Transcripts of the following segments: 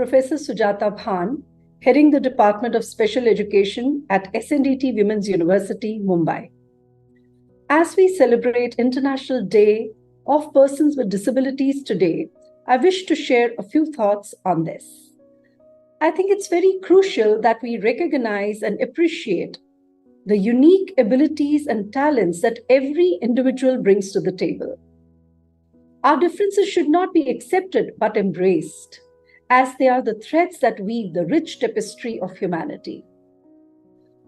Professor Sujata Bhan, heading the Department of Special Education at SNDT Women's University, Mumbai. As we celebrate International Day of Persons with Disabilities today, I wish to share a few thoughts on this. I think it's very crucial that we recognize and appreciate the unique abilities and talents that every individual brings to the table. Our differences should not be accepted but embraced, as they are the threads that weave the rich tapestry of humanity.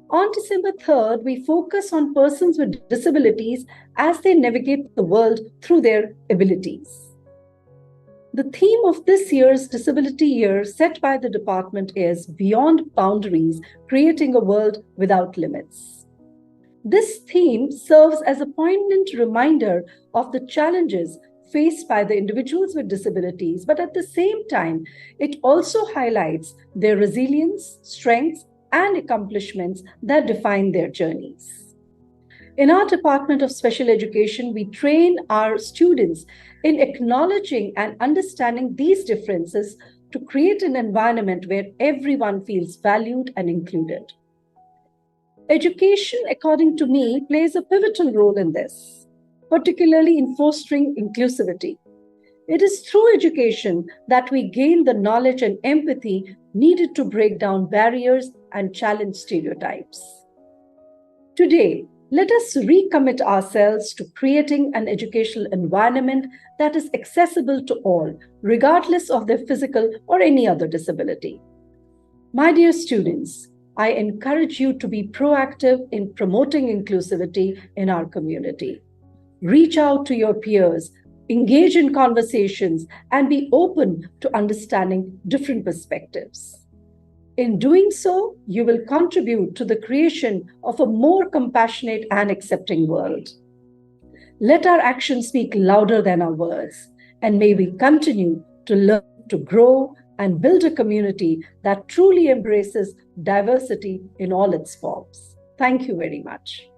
On December 3rd, we focus on persons with disabilities as they navigate the world through their abilities. The theme of this year's Disability Year set by the department is Beyond Boundaries, Creating a World Without Limits. This theme serves as a poignant reminder of the challenges faced by the individuals with disabilities, but at the same time, it also highlights their resilience, strengths, and accomplishments that define their journeys. In our Department of Special Education, we train our students in acknowledging and understanding these differences to create an environment where everyone feels valued and included. Education, according to me, plays a pivotal role in this, particularly in fostering inclusivity. It is through education that we gain the knowledge and empathy needed to break down barriers and challenge stereotypes. Today, let us recommit ourselves to creating an educational environment that is accessible to all, regardless of their physical or any other disability. My dear students, I encourage you to be proactive in promoting inclusivity in our community. Reach out to your peers, engage in conversations, and be open to understanding different perspectives. In doing so, you will contribute to the creation of a more compassionate and accepting world. Let our actions speak louder than our words, and may we continue to learn to grow and build a community that truly embraces diversity in all its forms. Thank you very much.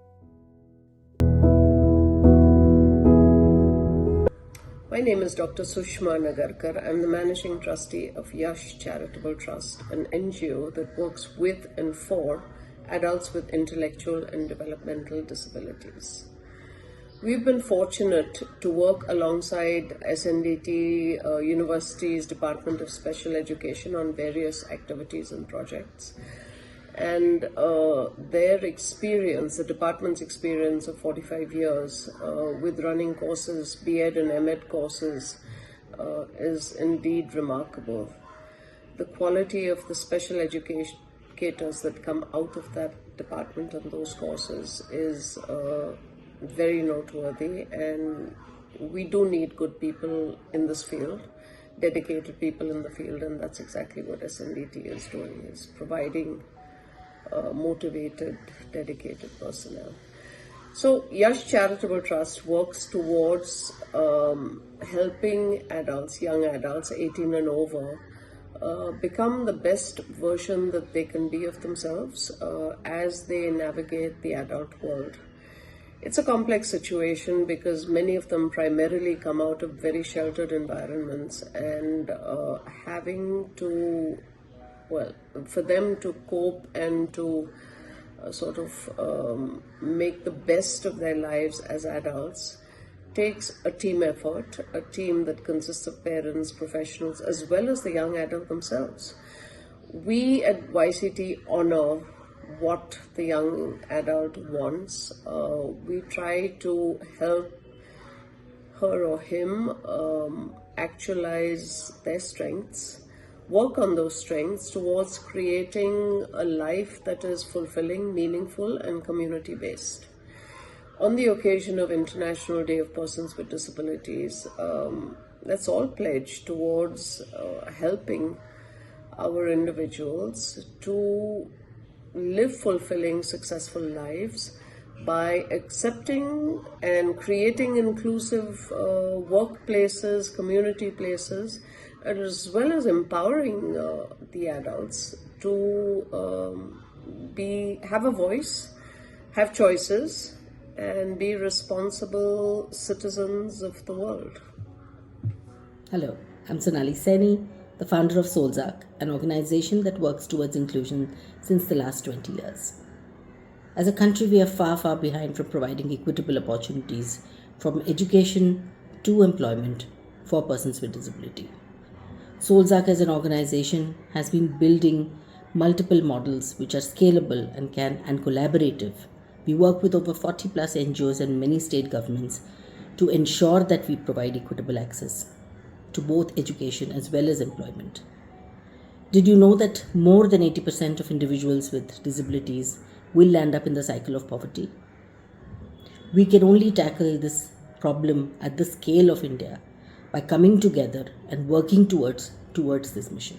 My name is Dr. Sushma Nagarkar. I'm the Managing Trustee of Yash Charitable Trust, an NGO that works with and for adults with intellectual and developmental disabilities. We've been fortunate to work alongside SNDT University's Department of Special Education on various activities and projects. And their experience, the department's experience of 45 years with running courses, B.Ed and M.Ed courses, is indeed remarkable. The quality of the special educators that come out of that department and those courses is very noteworthy, and we do need good people in this field, dedicated people in the field, and that's exactly what SNDT is doing, is providing motivated, dedicated personnel. So Yash Charitable Trust works towards helping adults, young adults, 18 and over, become the best version that they can be of themselves as they navigate the adult world. It's a complex situation because many of them primarily come out of very sheltered environments, and having to, for them to cope and to make the best of their lives as adults takes a team effort, a team that consists of parents, professionals, as well as the young adult themselves. We at YCT honor what the young adult wants. We try to help her or him actualize their strengths, work on those strengths towards creating a life that is fulfilling, meaningful, and community-based. On the occasion of International Day of Persons with Disabilities, let's all pledge towards helping our individuals to live fulfilling, successful lives by accepting and creating inclusive workplaces, community places, as well as empowering the adults to have a voice, have choices, and be responsible citizens of the world. Hello, I'm Sonali Seni, the founder of Solzak, an organization that works towards inclusion since the last 20 years. As a country, we are far, far behind from providing equitable opportunities from education to employment for persons with disability. Solzak as an organization has been building multiple models which are scalable and collaborative. We work with over 40 plus NGOs and many state governments to ensure that we provide equitable access to both education as well as employment. Did you know that more than 80% of individuals with disabilities will land up in the cycle of poverty? We can only tackle this problem at the scale of India by coming together and working towards this mission.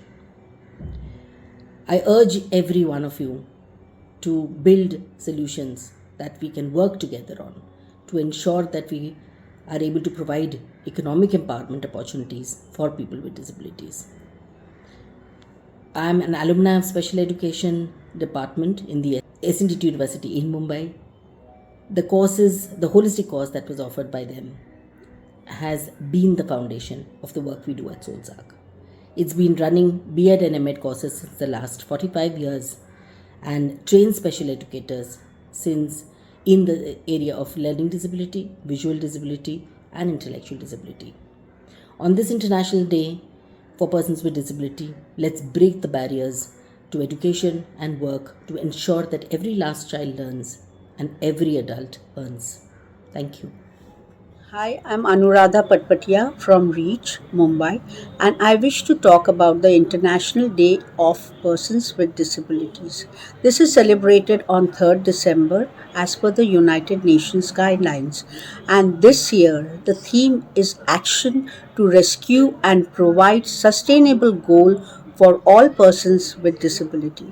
I urge every one of you to build solutions that we can work together on to ensure that we are able to provide economic empowerment opportunities for people with disabilities. I am an alumni of Special Education Department in the SNDTWU University in Mumbai. The holistic course that was offered by them has been the foundation of the work we do at Solzak. It's been running B.Ed and M.Ed courses since the last 45 years and trains special educators since in the area of learning disability, visual disability, and intellectual disability. On this International Day for Persons with Disability, let's break the barriers to education and work to ensure that every last child learns and every adult earns. Thank you. Hi, I'm Anuradha Patpatia from REACH, Mumbai, and I wish to talk about the International Day of Persons with Disabilities. This is celebrated on 3rd December as per the United Nations guidelines, and this year the theme is Action to Rescue and Provide Sustainable Goal for All Persons with Disability.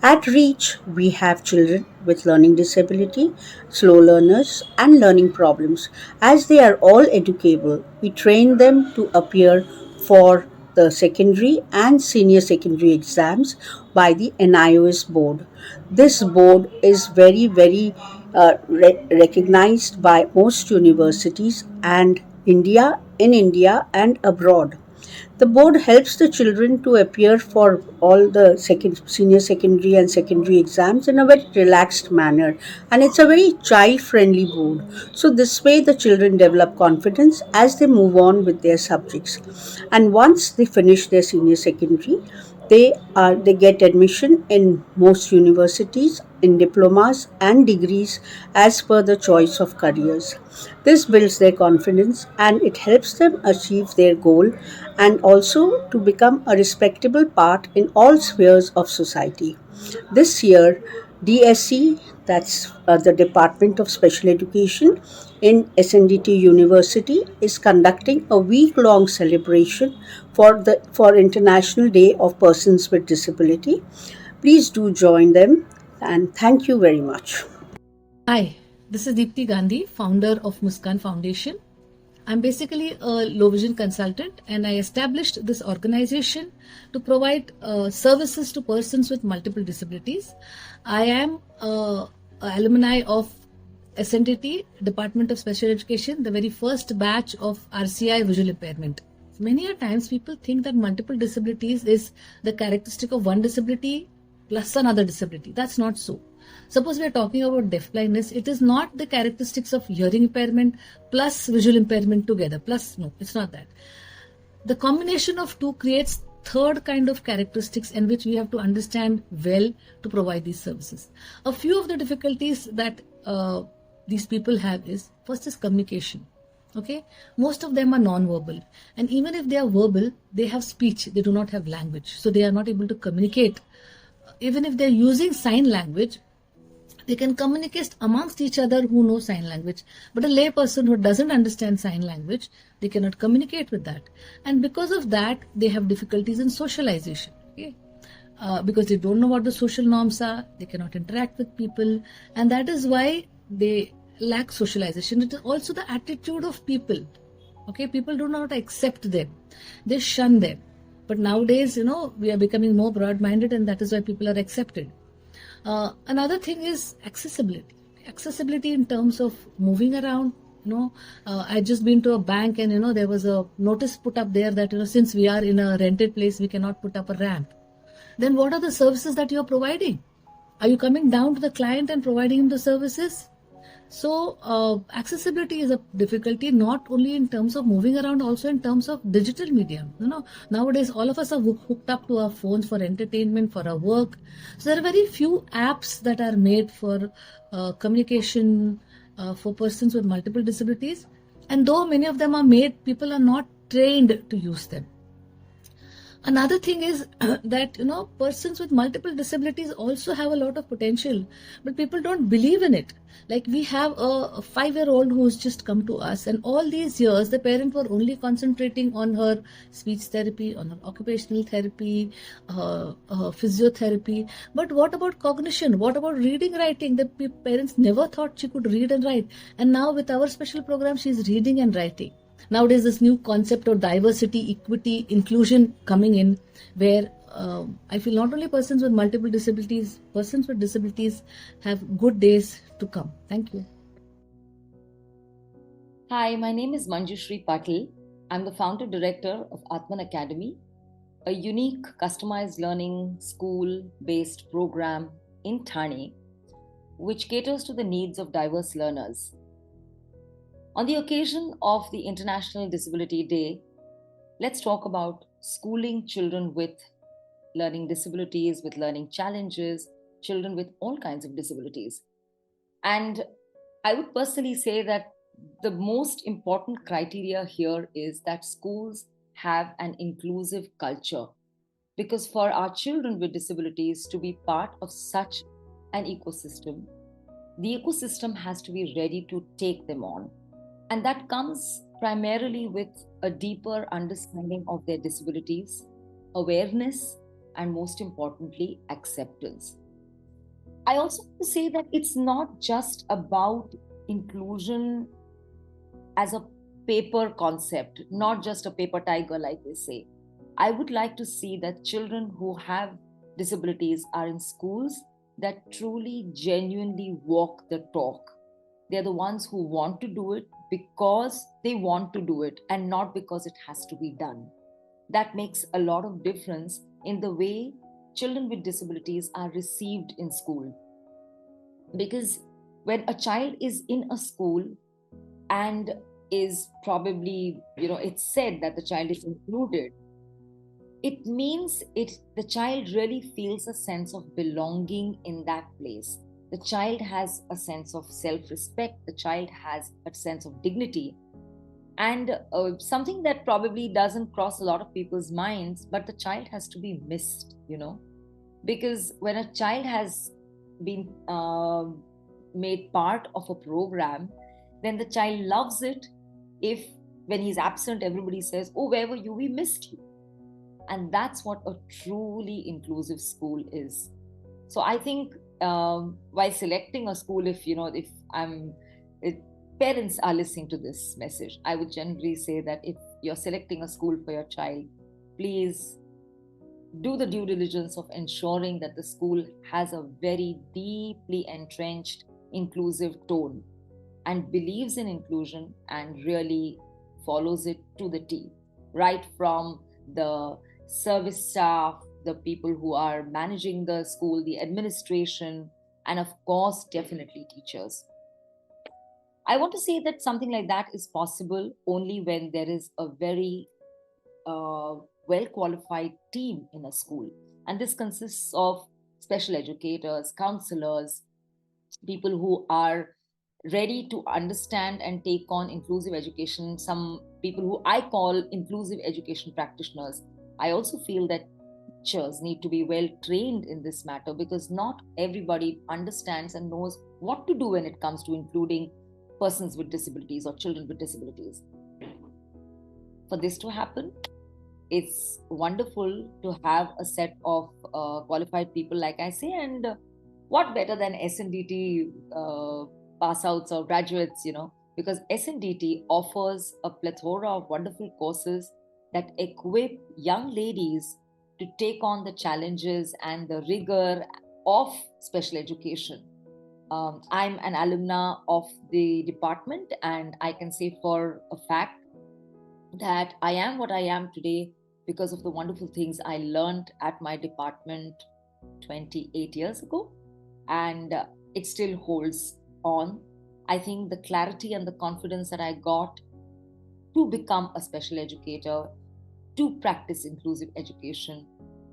At REACH, we have children with learning disability, slow learners, and learning problems. As they are all educable, we train them to appear for the secondary and senior secondary exams by the NIOS board. This board is very, very recognized by most universities and in India and abroad. The board helps the children to appear for all the senior secondary and secondary exams in a very relaxed manner, and it's a very child-friendly board. So this way the children develop confidence as they move on with their subjects. And once they finish their senior secondary, they get admission in most universities in diplomas and degrees as per the choice of careers. This builds their confidence and it helps them achieve their goal and also to become a respectable part in all spheres of society. This year, DSE, that's the Department of Special Education in SNDTWU University, is conducting a week-long celebration for International Day of Persons with Disability. Please do join them, and thank you very much. Hi, this is Deepti Gandhi, founder of Muskan Foundation. I'm basically a low vision consultant, and I established this organization to provide services to persons with multiple disabilities. I am an alumni of SNDT, Department of Special Education, the very first batch of RCI visual impairment. Many a times people think that multiple disabilities is the characteristic of one disability plus another disability. That's not so. Suppose we are talking about deafblindness, it is not the characteristics of hearing impairment plus visual impairment together. No, it's not that. The combination of two creates third kind of characteristics in which we have to understand well to provide these services. A few of the difficulties that these people have is, first is communication. Okay, most of them are non-verbal, and even if they are verbal, they have speech, they do not have language, so they are not able to communicate. Even if they are using sign language, they can communicate amongst each other who know sign language, but a lay person who doesn't understand sign language, they cannot communicate with that, and because of that they have difficulties in socialization. Okay? Because they don't know what the social norms are, they cannot interact with people, and that is why they lack socialization. It is also the attitude of people. Okay, people do not accept them, they shun them. But nowadays, we are becoming more broad-minded, and that is why people are accepted. Another thing is accessibility. Accessibility in terms of moving around, I'd just been to a bank and, there was a notice put up there that, since we are in a rented place, we cannot put up a ramp. Then what are the services that you're providing? Are you coming down to the client and providing him the services? So accessibility is a difficulty not only in terms of moving around, also in terms of digital medium. Nowadays all of us are hooked up to our phones for entertainment, for our work. So there are very few apps that are made for communication for persons with multiple disabilities. And though many of them are made, people are not trained to use them. Another thing is that, persons with multiple disabilities also have a lot of potential, but people don't believe in it. Like we have a 5-year-old who's just come to us, and all these years the parent were only concentrating on her speech therapy, on her occupational therapy, physiotherapy. But what about cognition? What about reading, writing? The parents never thought she could read and write. And now with our special program, she's reading and writing. Nowadays, this new concept of diversity, equity, inclusion coming in, where I feel not only persons with multiple disabilities, persons with disabilities have good days to come. Thank you. Hi, my name is Manjushri Patil. I'm the founder director of Atman Academy, a unique customized learning school-based program in Thane, which caters to the needs of diverse learners. On the occasion of the International Disability Day, let's talk about schooling children with learning disabilities, with learning challenges, children with all kinds of disabilities. And I would personally say that the most important criteria here is that schools have an inclusive culture. Because for our children with disabilities to be part of such an ecosystem, the ecosystem has to be ready to take them on. And that comes primarily with a deeper understanding of their disabilities, awareness, and most importantly, acceptance. I also want to say that it's not just about inclusion as a paper concept, not just a paper tiger, like they say. I would like to see that children who have disabilities are in schools that truly, genuinely walk the talk. They're the ones who want to do it because they want to do it and not because it has to be done. That makes a lot of difference in the way children with disabilities are received in school. Because when a child is in a school and is probably, it's said that the child is included, it means the child really feels a sense of belonging in that place. The child has a sense of self-respect. The child has a sense of dignity. And something that probably doesn't cross a lot of people's minds, but the child has to be missed, because when a child has been made part of a program, then the child loves it. If when he's absent, everybody says, "Oh, where were you? We missed you." And that's what a truly inclusive school is. So I think while selecting a school, if parents are listening to this message, I would generally say that if you're selecting a school for your child, please do the due diligence of ensuring that the school has a very deeply entrenched inclusive tone and believes in inclusion and really follows it to the T, right from the service staff, the people who are managing the school, the administration, and of course, definitely teachers. I want to say that something like that is possible only when there is a very well-qualified team in a school. And this consists of special educators, counselors, people who are ready to understand and take on inclusive education, some people who I call inclusive education practitioners. I also feel that teachers need to be well trained in this matter because not everybody understands and knows what to do when it comes to including persons with disabilities or children with disabilities. For this to happen, it's wonderful to have a set of qualified people, like I say, and what better than SNDT pass outs or graduates, because SNDT offers a plethora of wonderful courses that equip young ladies to take on the challenges and the rigor of special education. I'm an alumna of the department, and I can say for a fact that I am what I am today because of the wonderful things I learned at my department 28 years ago, and it still holds on. I think the clarity and the confidence that I got to become a special educator, to practice inclusive education,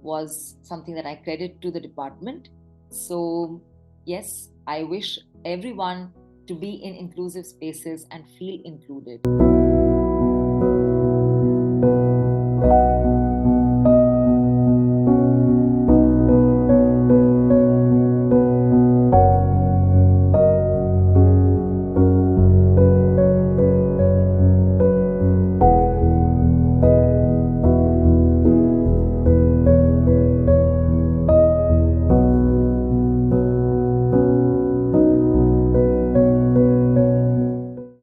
was something that I credit to the department. So, yes, I wish everyone to be in inclusive spaces and feel included.